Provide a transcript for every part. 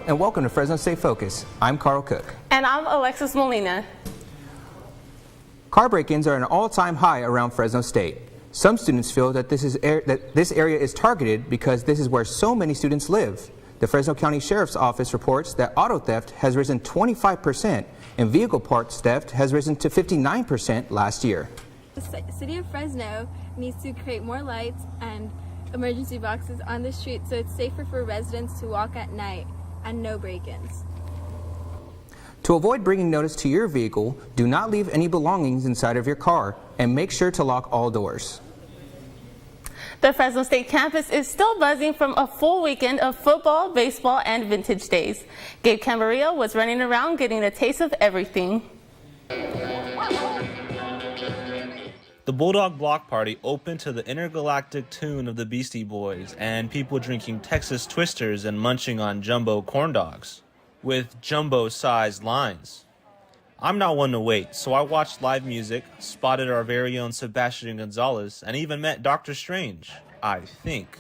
and welcome to Fresno State Focus. I'm Carl Cook. And I'm Alexis Molina. Car break-ins are an all-time high around Fresno State. Some students feel that this area is targeted because this is where so many students live. The Fresno County Sheriff's Office reports that auto theft has risen 25% and vehicle parts theft has risen to 59% last year. The city of Fresno needs to create more lights and emergency boxes on the street so it's safer for residents to walk at night and no break-ins. To avoid bringing notice to your vehicle, do not leave any belongings inside of your car and make sure to lock all doors. The Fresno State campus is still buzzing from a full weekend of football, baseball, and vintage days. Gabe Camarillo was running around getting a taste of everything. The Bulldog Block Party opened to the intergalactic tune of the Beastie Boys and people drinking Texas Twisters and munching on jumbo corn dogs with jumbo-sized lines. I'm not one to wait, so I watched live music, spotted our very own Sebastian Gonzalez, and even met Dr. Strange, I think.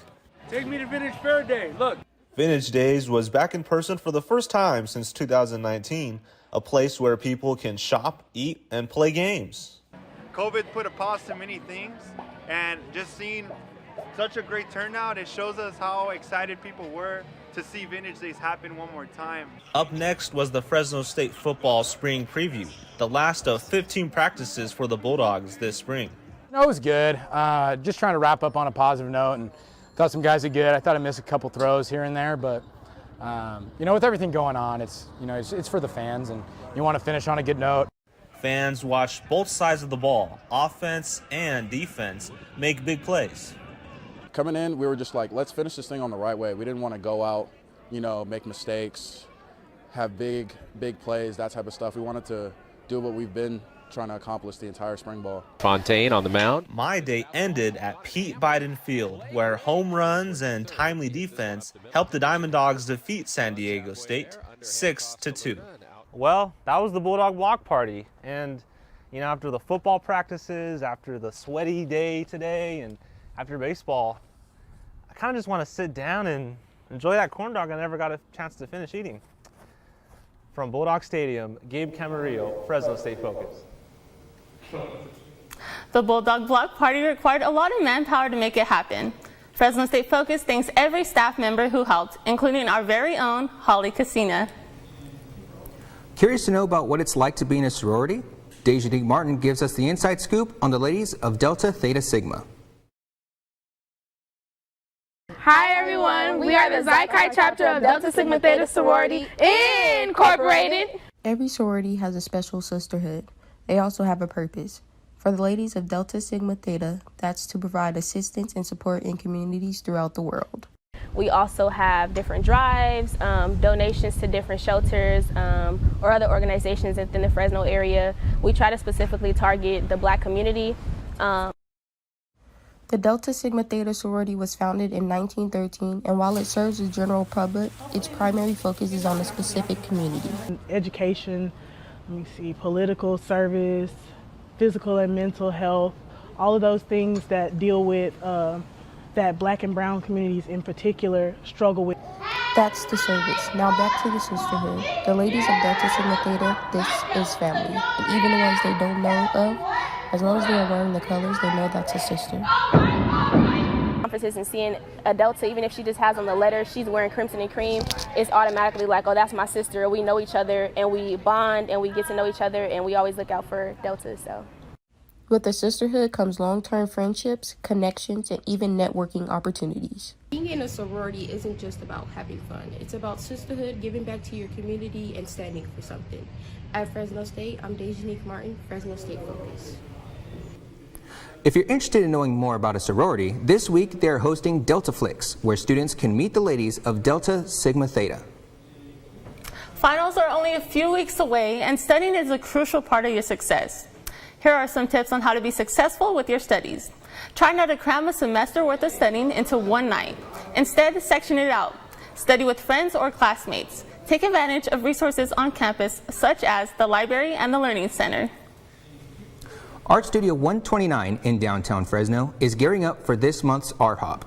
Take me to Vintage Fair Day, look. Vintage Days was back in person for the first time since 2019, a place where people can shop, eat, and play games. COVID put a pause to many things, and just seeing such a great turnout, it shows us how excited people were to see Vintage Days happen one more time. Up next was the Fresno State football spring preview, the last of 15 practices for the Bulldogs this spring. No, it was good. Just trying to wrap up on a positive note, and thought some guys did good. I thought I missed a couple throws here and there, but with everything going on, it's for the fans, and you want to finish on a good note. Fans watched both sides of the ball, offense and defense, make big plays. Coming in, we were just like, let's finish this thing on the right way. We didn't want to go out, make mistakes, have big plays, that type of stuff. We wanted to do what we've been trying to accomplish the entire spring ball. Fontaine on the mound. My day ended at Pete Biden Field, where home runs and timely defense helped the Diamond Dogs defeat San Diego State 6-2. Well, that was the Bulldog Block Party, and after the football practices, after the sweaty day today, and after baseball, I kind of just want to sit down and enjoy that corn dog I never got a chance to finish eating. From Bulldog Stadium, Gabe Camarillo, Fresno State Focus. The Bulldog Block Party required a lot of manpower to make it happen. Fresno State Focus thanks every staff member who helped, including our very own Holly Casina. Curious to know about what it's like to be in a sorority? Dejanique Martin gives us the inside scoop on the ladies of Delta Theta Sigma. Hi everyone, we are the Xi Chi chapter of Delta Sigma Theta Sorority Incorporated. Every sorority has a special sisterhood. They also have a purpose. For the ladies of Delta Sigma Theta, that's to provide assistance and support in communities throughout the world. We also have different drives, donations to different shelters or other organizations within the Fresno area. We try to specifically target the Black community. The Delta Sigma Theta sorority was founded in 1913, and while it serves the general public, its primary focus is on a specific community. Education, political service, physical and mental health, all of those things that deal with that Black and brown communities in particular struggle with. That's the service. Now back to the sisterhood. The ladies of Delta Sigma Theta, this is family. And even the ones they don't know of, as long as they are wearing the colors, they know that's a sister. Conferences and seeing a Delta, even if she just has on the letter, she's wearing crimson and cream, it's automatically like, oh, that's my sister. We know each other and we bond and we get to know each other and we always look out for Deltas. So. With the sisterhood comes long-term friendships, connections, and even networking opportunities. Being in a sorority isn't just about having fun. It's about sisterhood, giving back to your community, and standing for something. At Fresno State, I'm Dejanique Martin, Fresno State Focus. If you're interested in knowing more about a sorority, this week they're hosting Delta Flix, where students can meet the ladies of Delta Sigma Theta. Finals are only a few weeks away, and studying is a crucial part of your success. Here are some tips on how to be successful with your studies. Try not to cram a semester worth of studying into one night. Instead, section it out. Study with friends or classmates. Take advantage of resources on campus, such as the library and the Learning Center. Art Studio 129 in downtown Fresno is gearing up for this month's Art Hop.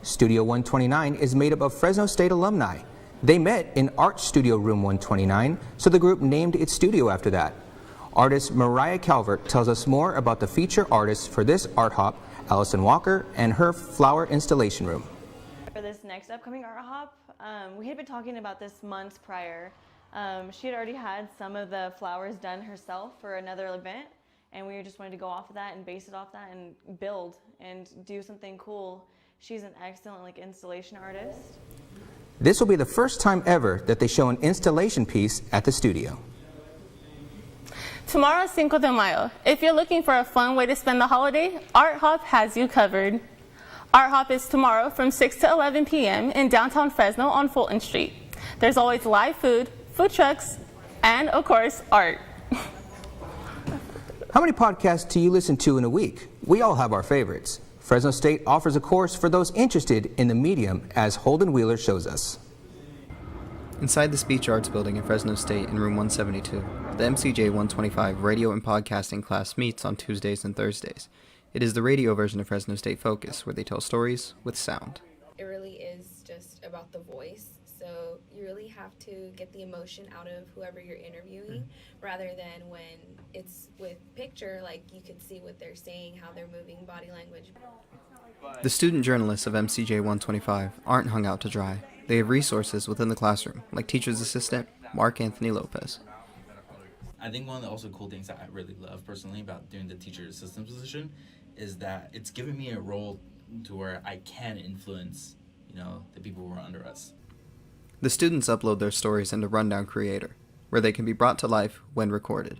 Studio 129 is made up of Fresno State alumni. They met in Art Studio Room 129, so the group named its studio after that. Artist Mariah Calvert tells us more about the feature artists for this art hop, Allison Walker, and her flower installation room. For this next upcoming art hop, we had been talking about this months prior. She had already had some of the flowers done herself for another event, and we just wanted to go off of that and base it off that and build and do something cool. She's an excellent installation artist. This will be the first time ever that they show an installation piece at the studio. Tomorrow is Cinco de Mayo. If you're looking for a fun way to spend the holiday, Art Hop has you covered. Art Hop is tomorrow from 6 to 11 p.m. in downtown Fresno on Fulton Street. There's always live food, food trucks, and of course, art. How many podcasts do you listen to in a week? We all have our favorites. Fresno State offers a course for those interested in the medium, as Holden Wheeler shows us. Inside the Speech Arts Building in Fresno State in room 172, the MCJ 125 radio and podcasting class meets on Tuesdays and Thursdays. It is the radio version of Fresno State Focus, where they tell stories with sound. It really is just about the voice, so you really have to get the emotion out of whoever you're interviewing, rather than when it's with picture, you could see what they're saying, how they're moving, body language. The student journalists of MCJ 125 aren't hung out to dry. They have resources within the classroom, like teacher's assistant Mark Anthony Lopez. I think one of the also cool things that I really love personally about doing the teacher assistant position is that it's given me a role to where I can influence, the people who are under us. The students upload their stories into Rundown Creator, where they can be brought to life when recorded,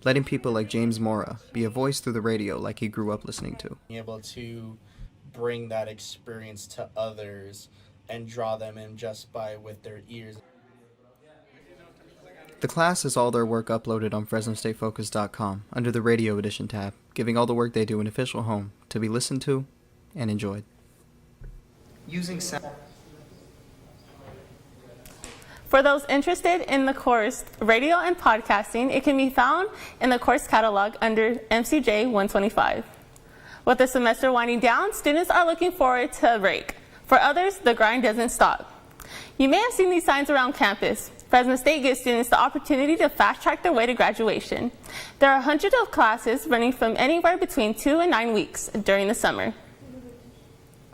letting people like James Mora be a voice through the radio like he grew up listening to. Being able to bring that experience to others and draw them in just with their ears. The class has all their work uploaded on FresnoStateFocus.com under the Radio Edition tab, giving all the work they do an official home to be listened to and enjoyed. Using sound. For those interested in the course Radio and Podcasting, it can be found in the course catalog under MCJ 125. With the semester winding down, students are looking forward to a break. For others, the grind doesn't stop. You may have seen these signs around campus. Fresno State gives students the opportunity to fast-track their way to graduation. There are hundreds of classes running from anywhere between 2 and 9 weeks during the summer.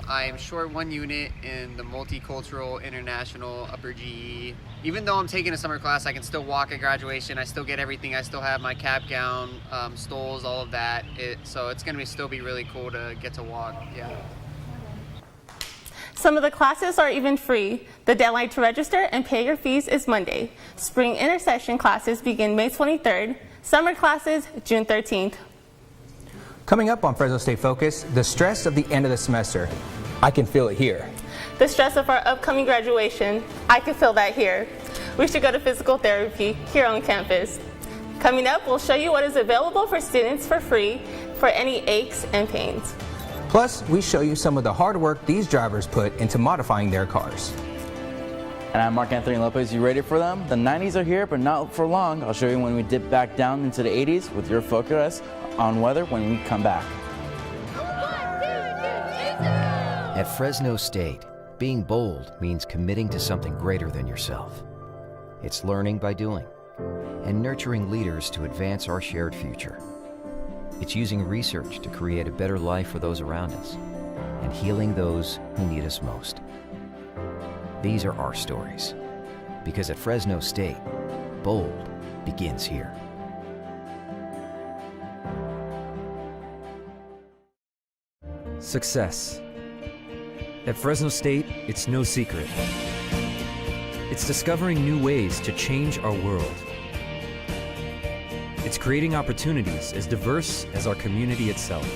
I am short one unit in the multicultural international upper GE. Even though I'm taking a summer class, I can still walk at graduation. I still get everything. I still have my cap gown, stoles, all of that. So it's going to still be really cool to get to walk. Yeah. Some of the classes are even free. The deadline to register and pay your fees is Monday. Spring intercession classes begin May 23rd. Summer classes, June 13th. Coming up on Fresno State Focus, the stress of the end of the semester. I can feel it here. The stress of our upcoming graduation. I can feel that here. We should go to physical therapy here on campus. Coming up, we'll show you what is available for students for free for any aches and pains. Plus, we show you some of the hard work these drivers put into modifying their cars. And I'm Mark Anthony Lopez. You ready for them? The 90s are here, but not for long. I'll show you when we dip back down into the 80s with your focus on weather when we come back. At Fresno State, being bold means committing to something greater than yourself. It's learning by doing and nurturing leaders to advance our shared future. It's using research to create a better life for those around us and healing those who need us most. These are our stories, because at Fresno State, bold begins here. Success. At Fresno State, it's no secret. It's discovering new ways to change our world. It's creating opportunities as diverse as our community itself.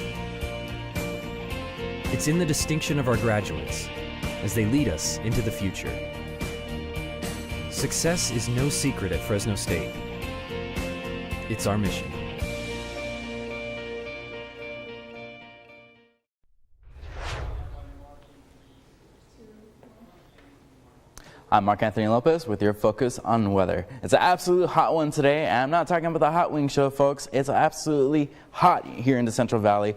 It's in the distinction of our graduates as they lead us into the future. Success is no secret at Fresno State. It's our mission. I'm Mark Anthony Lopez with your focus on weather. It's an absolute hot one today, and I'm not talking about the hot wing show, folks. It's absolutely hot here in the Central Valley.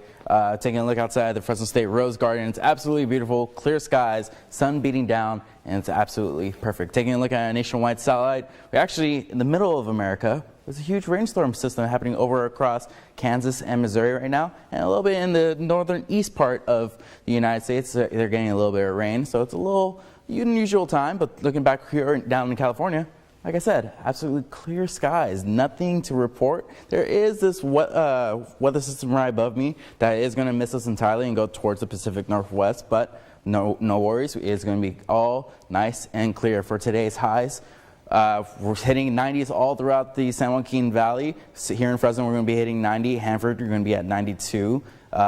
Taking a look outside the Fresno State Rose Garden, it's absolutely beautiful, clear skies, sun beating down, and it's absolutely perfect. Taking a look at a nationwide satellite, we're actually in the middle of America. There's a huge rainstorm system happening over across Kansas and Missouri right now, and a little bit in the northern east part of the United States. They're getting a little bit of rain, so it's a little unusual time, but looking back here down in California, like I said, absolutely clear skies, nothing to report. There is this weather system right above me that is going to miss us entirely and go towards the Pacific Northwest, but no worries. It's going to be all nice and clear for today's highs. We're hitting 90s all throughout the San Joaquin Valley. So here in Fresno, we're going to be hitting 90. Hanford, you're going to be at 92.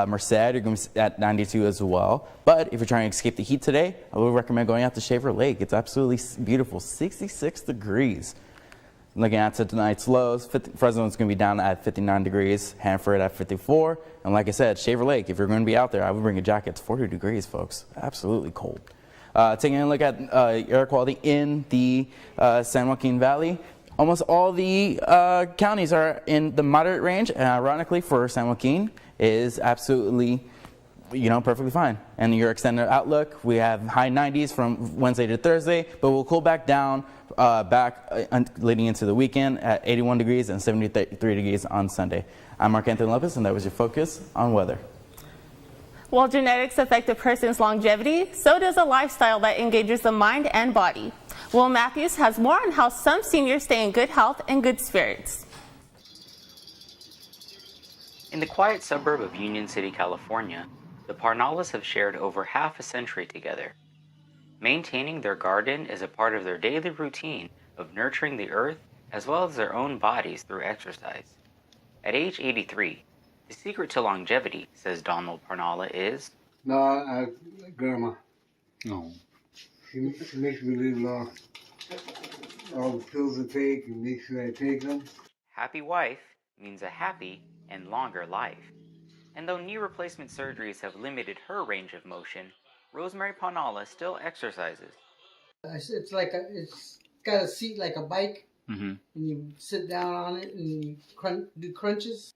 Merced, you're going to be at 92 as well. But if you're trying to escape the heat today, I would recommend going out to Shaver Lake. It's absolutely beautiful, 66 degrees. Looking at tonight's lows, Fresno is going to be down at 59 degrees, Hanford at 54. And like I said, Shaver Lake, if you're going to be out there, I would bring a jacket. It's 40 degrees, folks. Absolutely cold. Taking a look at air quality in the San Joaquin Valley, almost all the counties are in the moderate range, and ironically for San Joaquin is absolutely, perfectly fine. And your extended outlook, we have high 90s from Wednesday to Thursday, but we'll cool back down leading into the weekend at 81 degrees and 73 degrees on Sunday. I'm Mark Anthony Lopez, and that was your focus on weather. While genetics affect a person's longevity, so does a lifestyle that engages the mind and body. Will Matthews has more on how some seniors stay in good health and good spirits. In the quiet suburb of Union City, California, the Parnallas have shared over half a century together. Maintaining their garden is a part of their daily routine of nurturing the earth as well as their own bodies through exercise. At age 83, the secret to longevity, says Donald Parnalla, is... Grandma. No. She makes me live long. All the pills I take and makes sure I take them. Happy wife means a happy and longer life. And though knee replacement surgeries have limited her range of motion, Rosemary Parnalla still exercises. It's it's got a seat like a bike, and you sit down on it and you do crunches.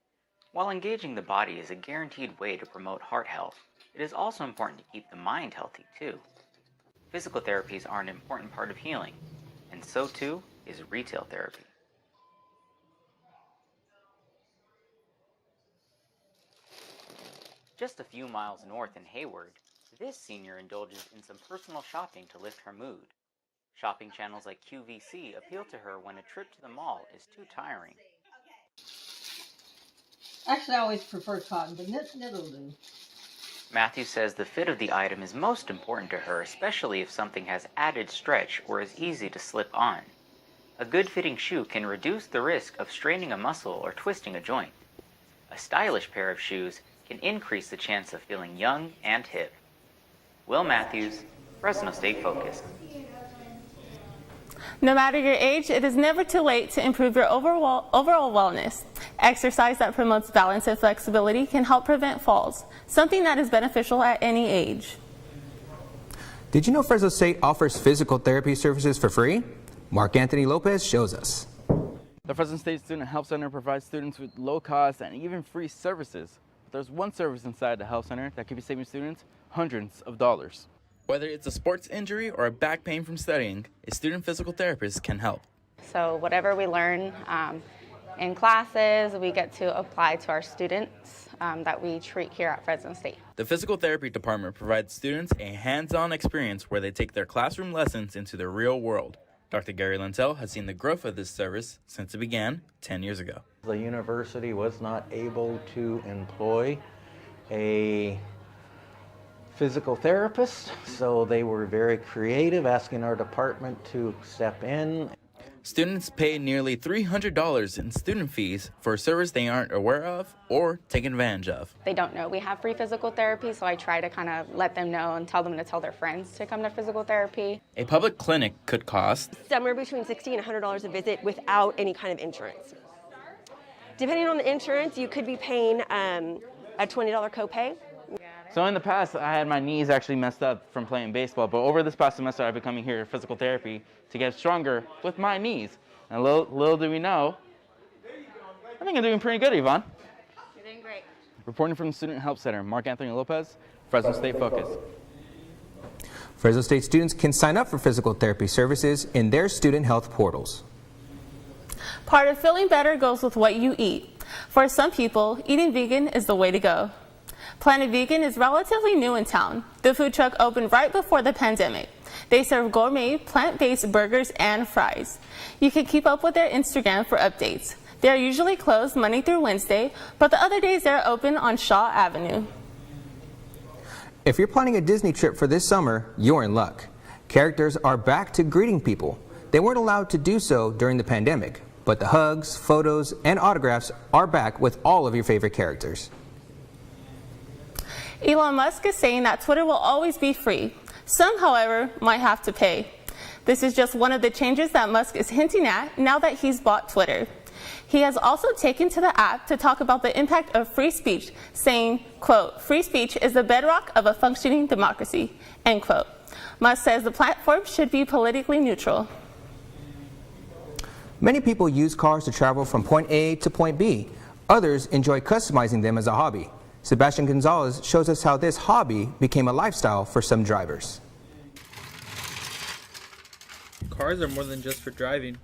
While engaging the body is a guaranteed way to promote heart health, it is also important to keep the mind healthy too. Physical therapies are an important part of healing, and so too is retail therapy. Just a few miles north in Hayward, this senior indulges in some personal shopping to lift her mood. Shopping channels like QVC appeal to her when a trip to the mall is too tiring. Actually, I always prefer cotton, but knit'll do. Matthew says the fit of the item is most important to her, especially if something has added stretch or is easy to slip on. A good-fitting shoe can reduce the risk of straining a muscle or twisting a joint. A stylish pair of shoes can increase the chance of feeling young and hip. Will Matthews, Fresno State Focus. No matter your age, it is never too late to improve your overall wellness. Exercise that promotes balance and flexibility can help prevent falls, something that is beneficial at any age. Did you know Fresno State offers physical therapy services for free? Mark Anthony Lopez shows us. The Fresno State Student Health Center provides students with low cost and even free services. But there's one service inside the health center that could be saving students hundreds of dollars. Whether it's a sports injury or a back pain from studying, a student physical therapist can help. So whatever we learn in classes, we get to apply to our students that we treat here at Fresno State. The physical therapy department provides students a hands-on experience where they take their classroom lessons into the real world. Dr. Gary Lentel has seen the growth of this service since it began 10 years ago. The university was not able to employ a physical therapist, so they were very creative, asking our department to step in. Students pay nearly $300 in student fees for a service they aren't aware of or taken advantage of. They don't know we have free physical therapy, so I try to kind of let them know and tell them to tell their friends to come to physical therapy. A public clinic could cost somewhere between $60 and $100 a visit without any kind of insurance. Depending on the insurance, you could be paying a $20 copay. So in the past, I had my knees actually messed up from playing baseball, but over this past semester, I've been coming here to physical therapy to get stronger with my knees. And little do we know, I think I'm doing pretty good, Yvonne. You're doing great. Reporting from the Student Help Center, Mark Anthony Lopez, Fresno State Focus. Fresno State students can sign up for physical therapy services in their student health portals. Part of feeling better goes with what you eat. For some people, eating vegan is the way to go. Planet Vegan is relatively new in town. The food truck opened right before the pandemic. They serve gourmet, plant-based burgers and fries. You can keep up with their Instagram for updates. They are usually closed Monday through Wednesday, but the other days they're open on Shaw Avenue. If you're planning a Disney trip for this summer, you're in luck. Characters are back to greeting people. They weren't allowed to do so during the pandemic, but the hugs, photos, and autographs are back with all of your favorite characters. Elon Musk is saying that Twitter will always be free. Some, however, might have to pay. This is just one of the changes that Musk is hinting at now that he's bought Twitter. He has also taken to the app to talk about the impact of free speech, saying, quote, "Free speech is the bedrock of a functioning democracy," end quote. Musk says the platform should be politically neutral. Many people use cars to travel from point A to point B. Others enjoy customizing them as a hobby. Sebastian Gonzalez shows us how this hobby became a lifestyle for some drivers. Cars are more than just for driving.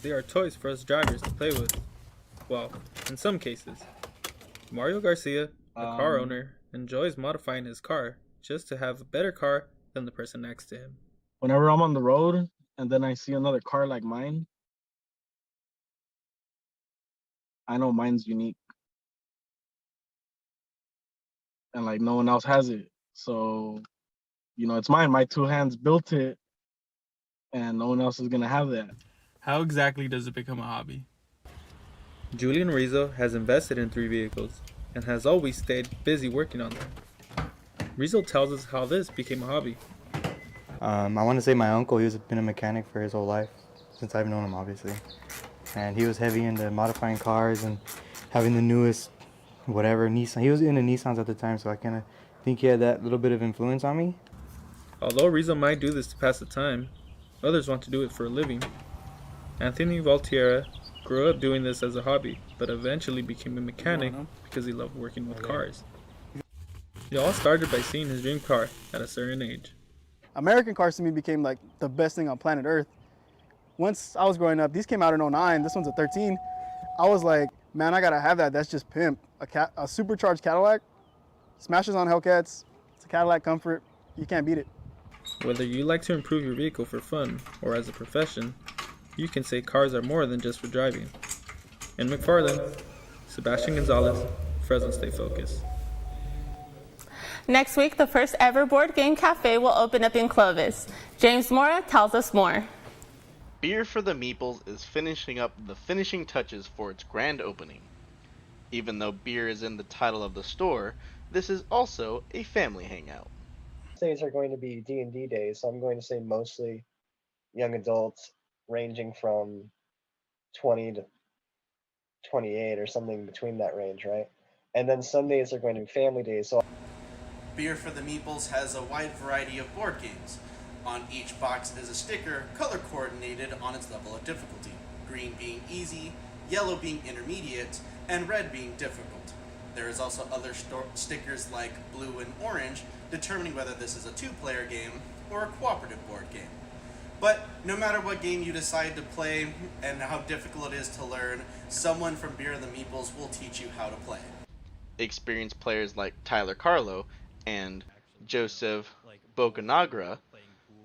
They are toys for us drivers to play with. Well, in some cases. Mario Garcia, a car owner, enjoys modifying his car just to have a better car than the person next to him. Whenever I'm on the road and then I see another car like mine, I know mine's unique. And like no one else has it. So, it's mine. My two hands built it and no one else is going to have that. How exactly does it become a hobby? Julian Rizzo has invested in 3 vehicles and has always stayed busy working on them. Rizzo tells us how this became a hobby. I want to say my uncle, he's been a mechanic for his whole life, since I've known him, obviously. And he was heavy into modifying cars and having the newest, whatever, Nissan. He was into Nissans at the time, so I kind of think he had that little bit of influence on me. Although Rizzo might do this to pass the time, others want to do it for a living. Anthony Valtierra grew up doing this as a hobby, but eventually became a mechanic because he loved working with cars. It all started by seeing his dream car at a certain age. American cars to me became like the best thing on planet Earth. Once I was growing up, these came out in 09, this one's a 13. I was like, man, I gotta have that, that's just pimp. A supercharged Cadillac, smashes on Hellcats, it's a Cadillac Comfort, you can't beat it. Whether you like to improve your vehicle for fun or as a profession, you can say cars are more than just for driving. In McFarland, Sebastian Gonzalez, Fresno State Focus. Next week, the first ever board game cafe will open up in Clovis. James Mora tells us more. Beer for the Meeples is finishing up the finishing touches for its grand opening. Even though beer is in the title of the store, this is also a family hangout. Days are going to be D&D days, so I'm going to say mostly young adults ranging from 20 to 28 or something between that range, right? And then Sundays are going to be family days. So Beer for the Meeples has a wide variety of board games. On each box is a sticker, color coordinated on its level of difficulty, green being easy, yellow being intermediate, and red being difficult. There is also other stickers like blue and orange, determining whether this is a 2-player game or a cooperative board game. But no matter what game you decide to play and how difficult it is to learn, someone from Beer the Meeples will teach you how to play. Experienced players like Tyler Carlo and Joseph Bocanagra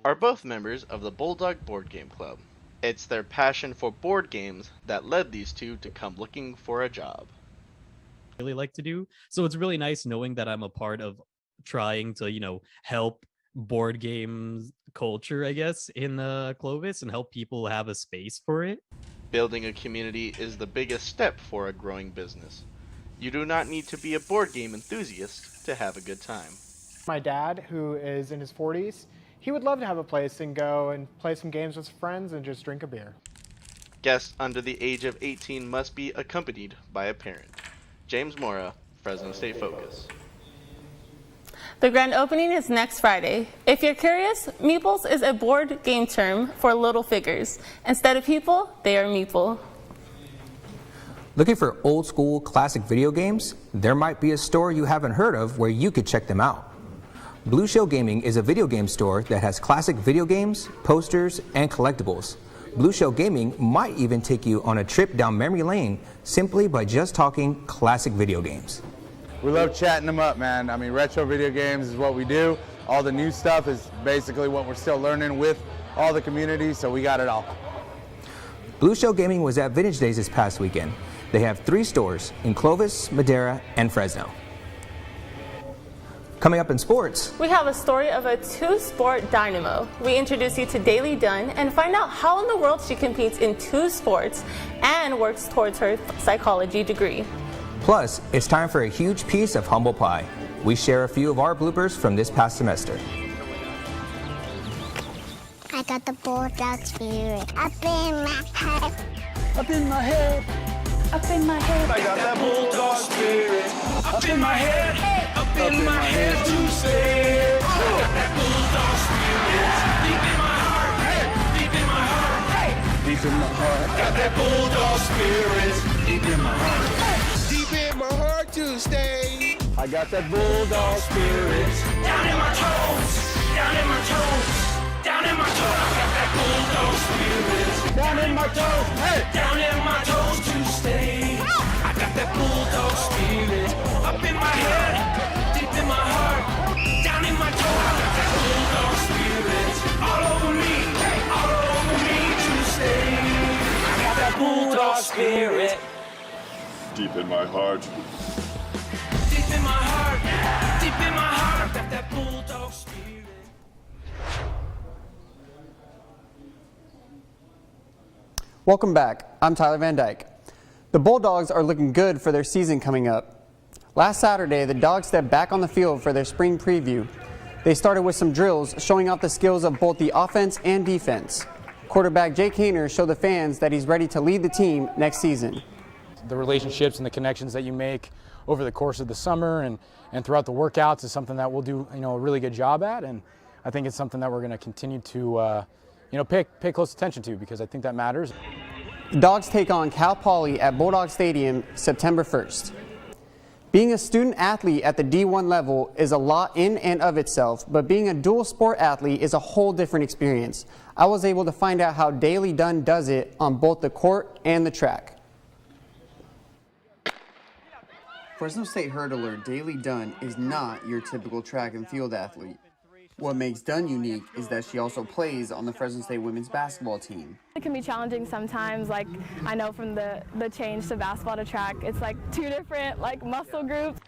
are both members of the Bulldog Board Game Club. It's their passion for board games that led these two to come looking for a job. Really like to do. So it's really nice knowing that I'm a part of trying to, help board games culture, I guess, in Clovis and help people have a space for it. Building a community is the biggest step for a growing business. You do not need to be a board game enthusiast to have a good time. My dad, who is in his 40s, he would love to have a place and go and play some games with friends and just drink a beer. Guests under the age of 18 must be accompanied by a parent. James Mora, Fresno State Focus. The grand opening is next Friday. If you're curious, meeples is a board game term for little figures. Instead of people, they are meeple. Looking for old school classic video games? There might be a store you haven't heard of where you could check them out. Blue Shell Gaming is a video game store that has classic video games, posters, and collectibles. Blue Shell Gaming might even take you on a trip down memory lane simply by just talking classic video games. We love chatting them up, man. I mean, retro video games is what we do. All the new stuff is basically what we're still learning with all the community, so we got it all. Blue Shell Gaming was at Vintage Days this past weekend. They have 3 stores in Clovis, Madera, and Fresno. Coming up in sports, we have a story of a 2-sport dynamo. We introduce you to Daily Dunn and find out how in the world she competes in 2 sports and works towards her psychology degree. Plus, it's time for a huge piece of humble pie. We share a few of our bloopers from this past semester. I got the bulldog spirit up in my head. Up in my head. Up in my head. I got that bulldog spirit. Up in my head. Up in my head to say. I got that bulldog spirit. Deep in my heart. Deep in my heart. Deep in my heart. Got that bulldog spirit. Deep in my heart. Deep in my heart to stay. I got that bulldog spirit. Down in my toes. Down in my toes. Down in my toes. I got that bulldog spirit. Down in my toes. Hey. Down in my toes to stay. I got that bulldog spirit. Up in my head. Deep in my heart. Down in my toes. I got that bulldog spirit. All over me. Hey. All over me to stay. I got that bulldog spirit. Deep in my heart. Deep in my heart. Deep in my heart. I got that bulldog spirit. Welcome back. I'm Tyler Van Dyke. The Bulldogs are looking good for their season coming up. Last Saturday, the Dogs stepped back on the field for their spring preview. They started with some drills, showing off the skills of both the offense and defense. Quarterback Jake Hayner showed the fans that he's ready to lead the team next season. The relationships and the connections that you make over the course of the summer and throughout the workouts is something that we'll do a really good job at, and I think it's something that we're going to continue to pay close attention to, because I think that matters. The Dogs take on Cal Poly at Bulldog Stadium September 1st. Being a student athlete at the D1 level is a lot in and of itself, but being a dual sport athlete is a whole different experience. I was able to find out how Daily Dunn does it on both the court and the track. Fresno State hurdler Daily Dunn is not your typical track and field athlete. What makes Dunn unique is that she also plays on the Fresno State women's basketball team. It can be challenging sometimes, like I know from the change to basketball to track, it's like 2 different muscle groups.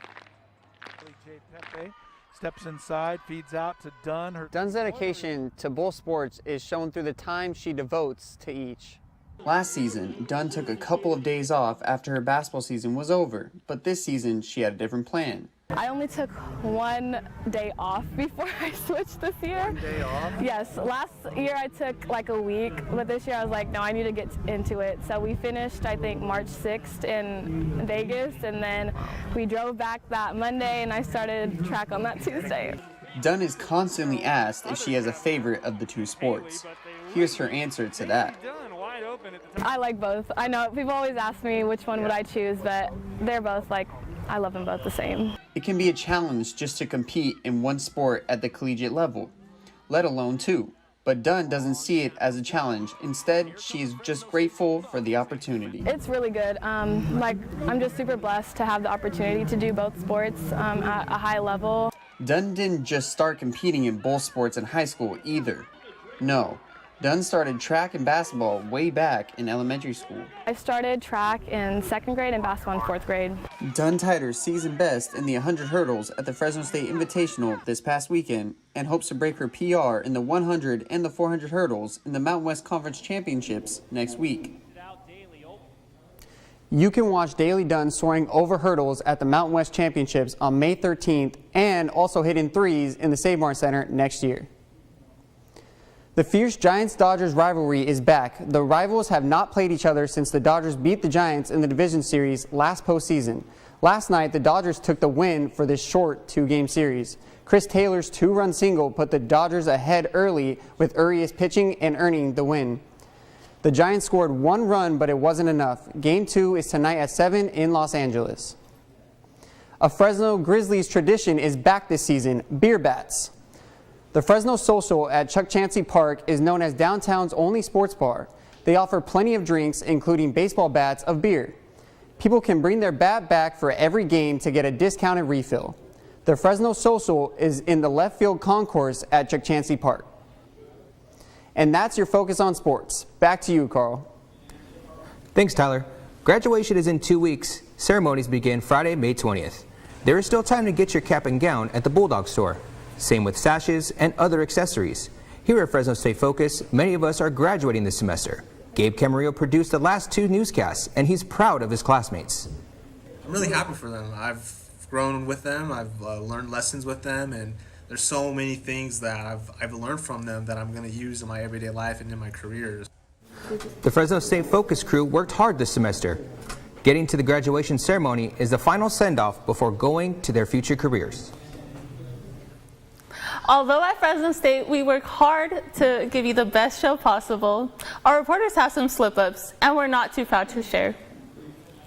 Pepe steps inside, feeds out to Dunn. Dunn's dedication to both sports is shown through the time she devotes to each. Last season, Dunn took a couple of days off after her basketball season was over, but this season she had a different plan. I only took 1 day off before I switched this year. 1 day off? Yes. Last year I took a week, but this year I was like, no, I need to get into it. So we finished, I think, March 6th in Vegas, and then we drove back that Monday, and I started track on that Tuesday. Dunn is constantly asked if she has a favorite of the 2 sports. Here's her answer to that. I like both. I know people always ask me which one would I choose, but they're both I love them both the same. It can be a challenge just to compete in one sport at the collegiate level, let alone 2. But Dunn doesn't see it as a challenge. Instead, she is just grateful for the opportunity. It's really good. I'm just super blessed to have the opportunity to do both sports at a high level. Dunn didn't just start competing in both sports in high school either. No. Dunn started track and basketball way back in elementary school. I started track in 2nd grade and basketball in 4th grade. Dunn tied her season best in the 100 hurdles at the Fresno State Invitational this past weekend and hopes to break her PR in the 100 and the 400 hurdles in the Mountain West Conference Championships next week. You can watch Daily Dunn soaring over hurdles at the Mountain West Championships on May 13th and also hitting threes in the Save Mart Center next year. The fierce Giants-Dodgers rivalry is back. The rivals have not played each other since the Dodgers beat the Giants in the division series last postseason. Last night, the Dodgers took the win for this short 2-game series. Chris Taylor's 2-run single put the Dodgers ahead early, with Urias pitching and earning the win. The Giants scored 1 run, but it wasn't enough. Game 2 is tonight at 7 in Los Angeles. A Fresno Grizzlies tradition is back this season, beer bats. The Fresno Social at Chuck Chancey Park is known as downtown's only sports bar. They offer plenty of drinks, including baseball bats of beer. People can bring their bat back for every game to get a discounted refill. The Fresno Social is in the left field concourse at Chuck Chancey Park. And that's your Focus on Sports. Back to you, Carl. Thanks, Tyler. Graduation is in 2 weeks. Ceremonies begin Friday, May 20th. There is still time to get your cap and gown at the Bulldog store. Same with sashes and other accessories. Here at Fresno State Focus, many of us are graduating this semester. Gabe Camarillo produced the last 2 newscasts, and he's proud of his classmates. I'm really happy for them. I've grown with them. I've learned lessons with them, and there's so many things that I've learned from them that I'm going to use in my everyday life and in my careers. The Fresno State Focus crew worked hard this semester. Getting to the graduation ceremony is the final send-off before going to their future careers. Although at Fresno State we work hard to give you the best show possible, our reporters have some slip-ups, and we're not too proud to share.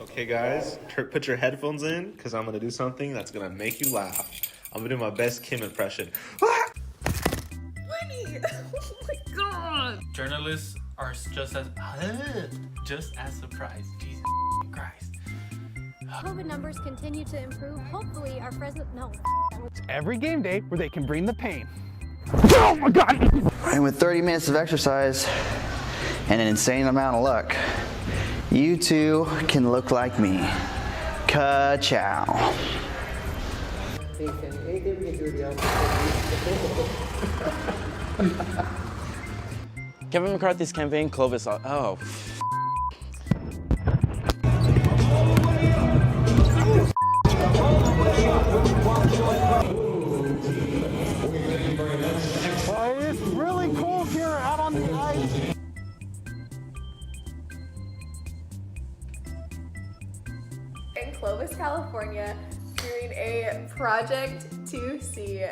Okay guys, put your headphones in, because I'm going to do something that's going to make you laugh. I'm going to do my best Kim impression. Winnie! Oh my god! Journalists are just as surprised. Jesus Christ. COVID numbers continue to improve. Hopefully our Fresno, It's every game day where they can bring the pain. Oh my God! And with 30 minutes of exercise and an insane amount of luck, you too can look like me. Ka-chow. Kevin McCarthy's campaign, Clovis. Oh. It's really cold here out on the ice. In Clovis, California, doing a project to see.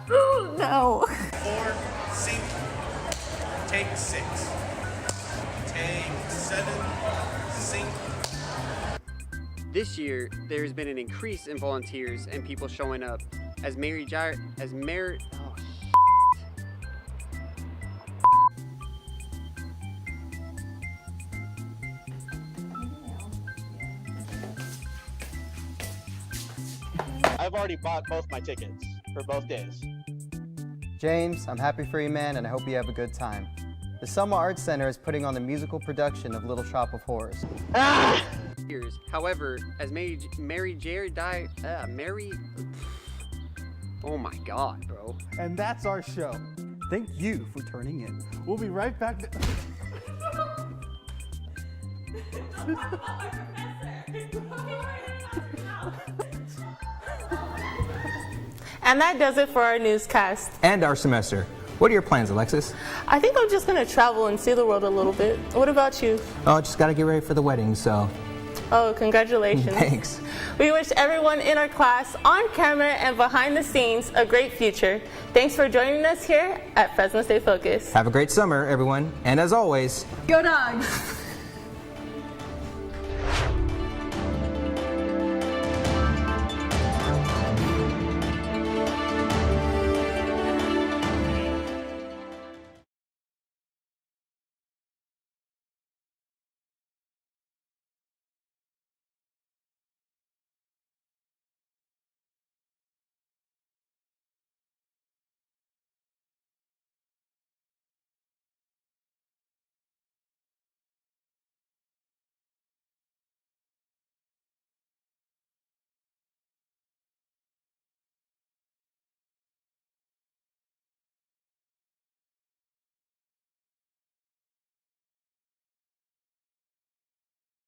No. 4, sink. Take 6. Take 7. Sink. This year, there's been an increase in volunteers and people showing up. As I've already bought both my tickets for both days. James, I'm happy for you, man, and I hope you have a good time. The Selma Arts Center is putting on the musical production of Little Shop of Horrors. However, as oh my God, bro. And that's our show. Thank you for turning in. We'll be right back. And that does it for our newscast. And our semester. What are your plans, Alexis? I think I'm just going to travel and see the world a little bit. What about you? Oh, just got to get ready for the wedding, so. Oh, congratulations. Thanks. We wish everyone in our class, on camera and behind the scenes, a great future. Thanks for joining us here at Fresno State Focus. Have a great summer, everyone. And as always, Go Dogs!